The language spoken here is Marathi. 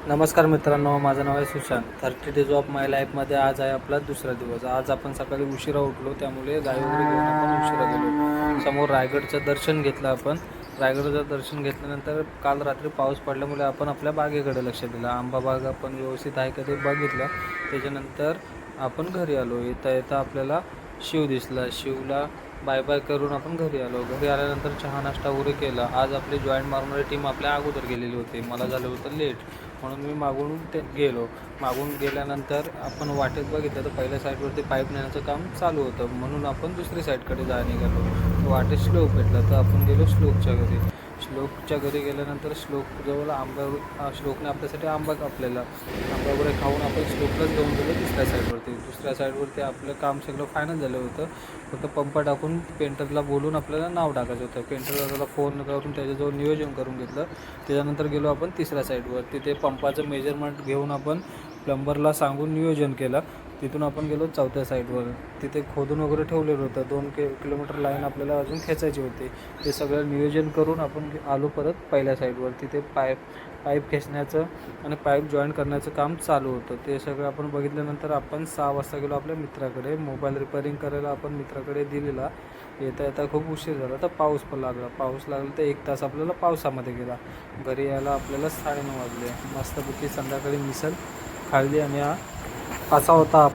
नमस्कार मित्रांनो, माझं नाव आहे सुशांत. 30 डेज ऑफ माय लाईफमध्ये आज आहे आपला दुसरा दिवस. आज आपण सकाळी उशिरा उठलो, त्यामुळे गाई वगैरे घेऊन आपण उशिरा गेलो. समोर रायगडचं दर्शन घेतलं आपण. रायगडचं दर्शन घेतल्यानंतर काल रात्री पाऊस पडल्यामुळे आपण आपल्या बागेकडे लक्ष दिलं. आंबा बाग आपण व्यवस्थित आहे का ते बघितलं. त्याच्यानंतर आपण घरी आलो. येता येता आपल्याला शिव दिसला. शिवला बाय बाय करून आपण घरी आलो. घरी आल्यानंतर चहा नाश्ता वगैरे केला. आज आपली जॉईंट मारणारी टीम आपल्या अगोदर गेलेली होती. मला झालं होतं लेट, म्हणून मी मागून गेलो. मागून गेल्यानंतर आपण वाटेत बघितलं तर पहिल्या साईडवरती पाईप नेण्याचं काम चालू होतं, म्हणून आपण दुसरी साईडकडे जायला निघालो. वाटेत श्लोक भेटला तर आपण गेलो श्लोकच्या घरी. श्लोकच्या घरी गेल्यानंतर श्लोकजवळ श्लोकने आपल्यासाठी आंबा कापलेला. आंबा वगैरे खाऊन आपण श्लोकलाच घेऊन गेलो दुसऱ्या साईडवरती. दुसऱ्या साईडवरती आपलं काम सगळं फायनल झालं होतं. फक्त पंप टाकून पेंटरला बोलून आपल्याला नाव टाकायचं होतं. पेंटरला फोन करून त्याच्याजवळ नियोजन करून घेतलं. त्याच्यानंतर गेलो आपण तिसऱ्या साईडवर. तिथे पंपाचं मेजरमेंट घेऊन आपण प्लंबरला सांगून नियोजन केलं. तिथून आपण गेलो चौथ्या साईडवर. तिथे खोदून वगैरे ठेवलेलं होतं. 2 किलोमीटर लाईन आपल्याला अजून खेचायची होती. ते सगळं नियोजन करून आपण आलो परत पहिल्या साईडवर. तिथे पाईप खेचण्याचं आणि पाईप जॉईन करण्याचं काम चालू होतं. ते सगळं आपण बघितल्यानंतर आपण 6 वाजता गेलो आपल्या मित्राकडे. मोबाईल रिपेअरिंग करायला आपण मित्राकडे दिलेला. येता येता खूप उशीर झाला तर पाऊस पण लागला. पाऊस लागला तर 1 तास आपल्याला पावसामध्ये गेला. घरी यायला आपल्याला 9:30 वाजले. मस्तपैकी संध्याकाळी मिसळ खाल्ली आणि असा होता